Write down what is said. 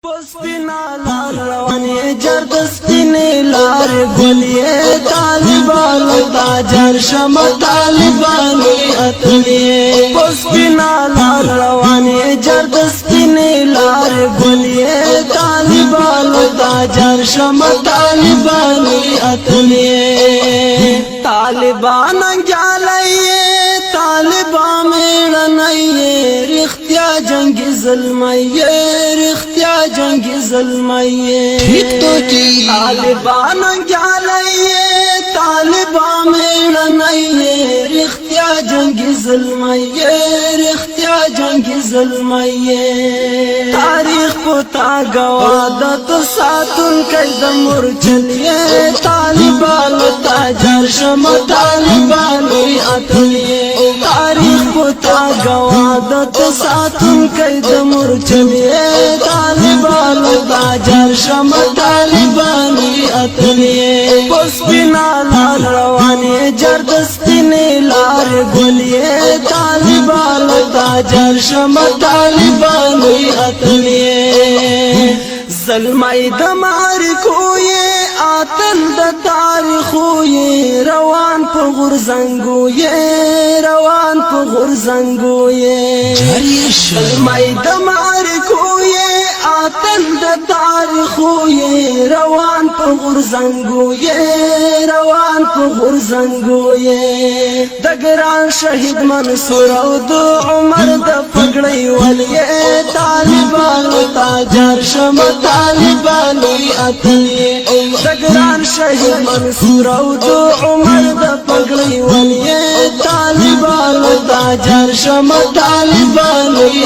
پسپینا لار روانی جرد سپینی لار گلی طالبانو دا جرشم طالبانی اتلی پسپینا لار روانی جرد سپینی لار گلی طالبانو دا جرشم طالبانی اتلی طالبان انجالی طالبان میڑنائی رختیا جنگ ظلمائی رختیا جنگ ظلمائی طالبان انجالی طالبان میڑنائی رختیا جنگ ظلمائی رختیا جنگ ظلمائی تاریخ پتا گوادت ساتن کدمر چلیے طالبان تاجر شم طالبانی اتلیے تاریخ پتا گوادت ساتن کدمر چلیے طالبان تاجر شم طالبانی اتلیے پسپینا لار روانی جرد سپینی لار گلیے طالبان تاجر شم طالبانی اتلیے ظلمائی دمار کوئی آتل د تاریخوی روان په غرزنګوی روان په غرزنګوی ظلمائی دمار کوئی آتل د تاریخوی روان په غرزنګوی روان په غرزنګوی د ګران شهید منصور او د عمر د پګړی ولی طالبانو تاجر شم طالبانی اتلی دگران شهید منصور او د عمر د پګړی ولی طالبانو تاجر شم طالبانی